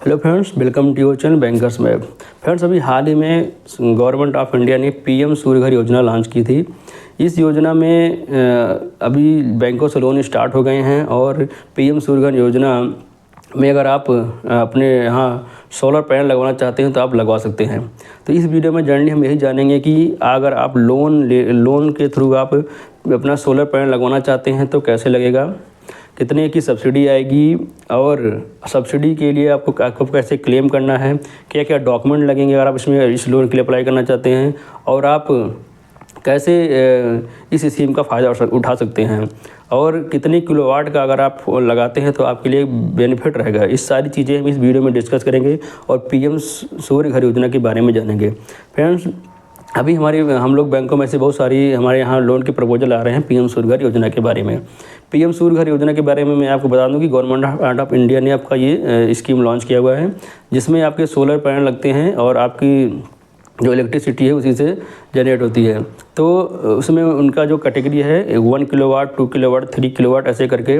Hello friends, welcome to your channel bankers map. Friends, अभी हाल ही में गवर्नमेंट ऑफ इंडिया ने पीएम सूर्य घर योजना लॉन्च की थी। इस योजना में अभी बैंकों से लोन स्टार्ट हो गए हैं और पीएम सूर्य घर योजना में अगर आप अपने यहाँ सोलर पैनल लगवाना चाहते हैं तो आप लगवा सकते हैं। तो इस वीडियो में जनरली हम यही जानेंगे कि अगर आप लोन के थ्रू आप अपना सोलर पैनल लगवाना चाहते हैं तो कैसे लगेगा, कितने की सब्सिडी आएगी और सब्सिडी के लिए आपको कैसे क्लेम करना है, क्या क्या डॉक्यूमेंट लगेंगे अगर आप इस लोन के लिए अप्लाई करना चाहते हैं, और आप कैसे इस स्कीम का फ़ायदा उठा सकते हैं, और कितने किलोवाट का अगर आप लगाते हैं तो आपके लिए बेनिफिट रहेगा। इस सारी चीज़ें हम इस वीडियो में डिस्कस करेंगे और पीएम सूर्य घर योजना के बारे में जानेंगे। फ्रेंड्स, अभी हम लोग बैंकों में से बहुत सारी हमारे यहाँ लोन के प्रपोजल आ रहे हैं पीएम सूर्य घर योजना के बारे में। पीएम सूर्य घर योजना के बारे में मैं आपको बता दूं कि गवर्नमेंट ऑफ इंडिया ने आपका ये स्कीम लॉन्च किया हुआ है, जिसमें आपके सोलर पैनल लगते हैं और आपकी जो इलेक्ट्रिसिटी है उसी से जनरेट होती है। तो उसमें उनका जो कैटेगरी है 1 किलोवाट, 2 किलोवाट, 3 किलोवाट ऐसे करके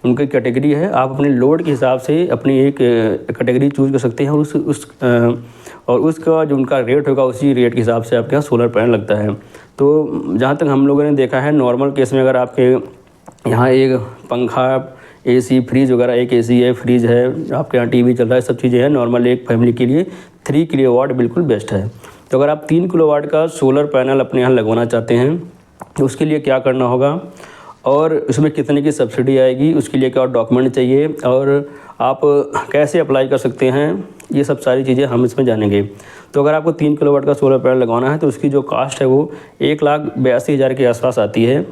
उनकी कैटेगरी है। आप अपने लोड के हिसाब से अपनी एक कैटेगरी चूज़ कर सकते हैं और उसका जो उनका रेट होगा उसी रेट के हिसाब से आपके यहाँ सोलर पैनल लगता है। तो जहाँ तक हम लोगों ने देखा है, नॉर्मल केस में अगर आपके यहाँ एक पंखा, एसी, फ्रिज वगैरह, एक एसी है, फ्रिज है, आपके यहाँ टीवी चल रहा है, सब चीज़ें हैं, नॉर्मल एक फैमिली के लिए 3 किलोवाट बिल्कुल बेस्ट है। तो अगर आप 3 किलोवाट का सोलर पैनल अपने यहाँ लगवाना चाहते हैं तो उसके लिए क्या करना होगा और उसमें कितने की सब्सिडी आएगी, उसके लिए क्या डॉक्यूमेंट चाहिए और आप कैसे अप्लाई कर सकते हैं, ये सब सारी चीज़ें हम इसमें जानेंगे। तो अगर आपको 3 किलोवाट का सोलर पैनल लगवाना है तो उसकी जो कास्ट है वो 1,82,000 के आसपास आती है।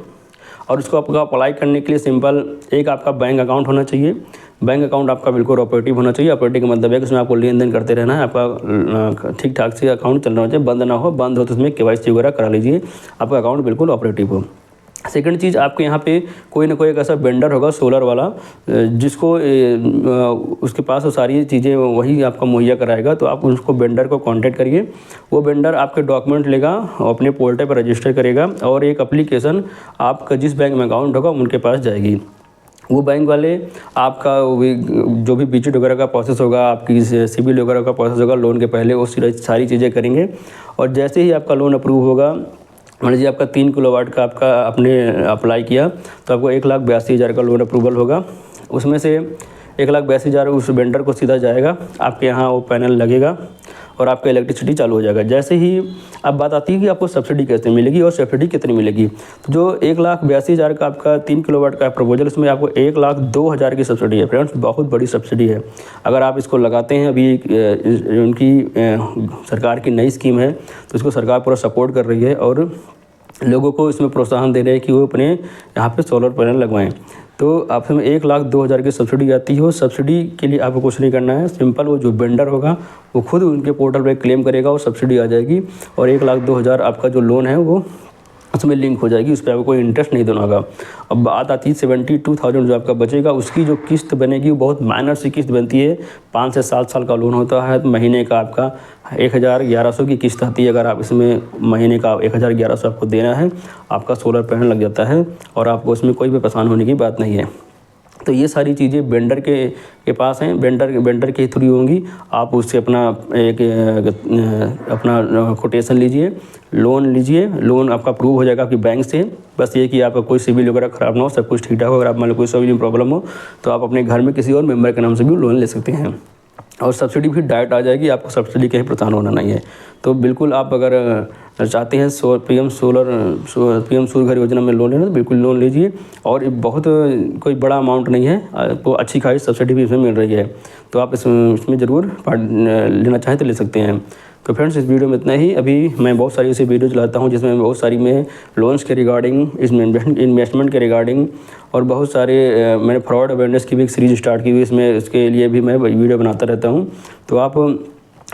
और उसको आपका अप्लाई करने के लिए सिंपल एक आपका बैंक अकाउंट होना चाहिए। बैंक अकाउंट आपका बिल्कुल ऑपरेटिव होना चाहिए। ऑपरेटिव का मतलब है कि उसमें आपको लेन देन करते रहना है, आपका ठीक ठाक से अकाउंट चल रहा चाहिए, बंद ना हो। बंद हो तो उसमें केवाईसी वगैरह करा लीजिए, आपका अकाउंट बिल्कुल ऑपरेटिव हो। सेकंड चीज़, आपके यहाँ पे कोई ना कोई एक ऐसा वेंडर होगा सोलर वाला जिसको उसके पास वो सारी चीज़ें वही आपका मुहैया कराएगा। तो आप उसको वेंडर को कांटेक्ट करिए। वो वेंडर आपके डॉक्यूमेंट लेगा, अपने पोर्टल पर रजिस्टर करेगा और एक एप्लीकेशन आपका जिस बैंक में अकाउंट होगा उनके पास जाएगी। वो बैंक वाले आपका जो भी विजिट वगैरह का प्रोसेस होगा, आपकी सिविल वगैरह का प्रोसेस होगा लोन के पहले, वो सारी चीज़ें करेंगे। और जैसे ही आपका लोन अप्रूव होगा, मान लीजिए आपका 3 किलोवाट का आपने अप्लाई किया तो आपको 1,82,000 का लोन अप्रूवल होगा। उसमें से 1,82,000 उस वेंडर को सीधा जाएगा, आपके यहाँ वो पैनल लगेगा और आपका इलेक्ट्रिसिटी चालू हो जाएगा। जैसे ही अब बात आती है कि आपको सब्सिडी कैसे मिलेगी और सब्सिडी कितनी मिलेगी, तो जो 1,82,000 का आपका 3 किलोवाट का प्रपोजल, उसमें आपको 1,02,000 की सब्सिडी है। फ्रेंड्स, बहुत बड़ी सब्सिडी है। अगर आप इसको लगाते हैं, अभी उनकी सरकार की नई स्कीम है तो इसको सरकार पूरा सपोर्ट कर रही है और लोगों को इसमें प्रोत्साहन दे रहे हैं कि वो अपने यहाँ पे सोलर पैनल लगवाएं। तो आप में 1,02,000 की सब्सिडी आती है। वो सब्सिडी के लिए आपको कुछ नहीं करना है, सिंपल वो जो वेंडर होगा वो खुद उनके पोर्टल पे क्लेम करेगा और सब्सिडी आ जाएगी और 1,02,000 आपका जो लोन है वो उसमें लिंक हो जाएगी। उस पर आपको कोई इंटरेस्ट नहीं देना होगा। अब बात आती है 72,000 जो आपका बचेगा, उसकी जो किस्त बनेगी वो बहुत माइनर सी किस्त बनती है। 5 से 7 साल का लोन होता है तो महीने का आपका 1,1100 की किस्त आती है। अगर आप इसमें महीने का 1,1100 आपको देना है, आपका सोलर पैनल लग जाता है और आपको उसमें कोई भी परेशान होने की बात नहीं है। तो ये सारी चीज़ें वेंडर के पास हैं, वेंडर के थ्रू होंगी। आप उससे अपना अपना कोटेशन लीजिए, लोन लीजिए, लोन आपका अप्रूव हो जाएगा आपकी बैंक से। बस ये कि आपका कोई सिविल वगैरह ख़राब ना हो, सब कुछ ठीक ठाक हो। अगर आप मान लो कोई सिविल प्रॉब्लम हो तो आप अपने घर में किसी और मेम्बर के नाम से भी लोन ले सकते हैं और सब्सिडी भी डायरेक्ट आ जाएगी, आपको सब्सिडी कहीं परेशान होना नहीं है। तो बिल्कुल आप अगर चाहते हैं पीएम सूर्य घर योजना में लोन लेना तो बिल्कुल लोन लीजिए। और बहुत कोई बड़ा अमाउंट नहीं है, तो अच्छी खासी सब्सिडी भी इसमें मिल रही है। तो आप इसमें ज़रूर लेना चाहें तो ले सकते हैं। तो फ्रेंड्स, इस वीडियो में इतना ही। अभी मैं बहुत सारी ऐसी वीडियो चलाता हूँ जिसमें बहुत सारी मैं लोन्स के रिगार्डिंग, इसमें इन्वेस्टमेंट के रिगार्डिंग और बहुत सारे मैंने फ्रॉड अवेयरनेस की भी एक सीरीज़ स्टार्ट की हुई, इसमें इसके लिए भी मैं वीडियो बनाता रहता हूँ। तो आप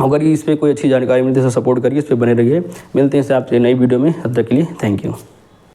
अगर इस पर कोई अच्छी जानकारी मिलती है तो सपोर्ट करिए, इस पर बने रहिए। मिलते हैं इससे आपसे नई वीडियो में, तब तक के लिए थैंक यू।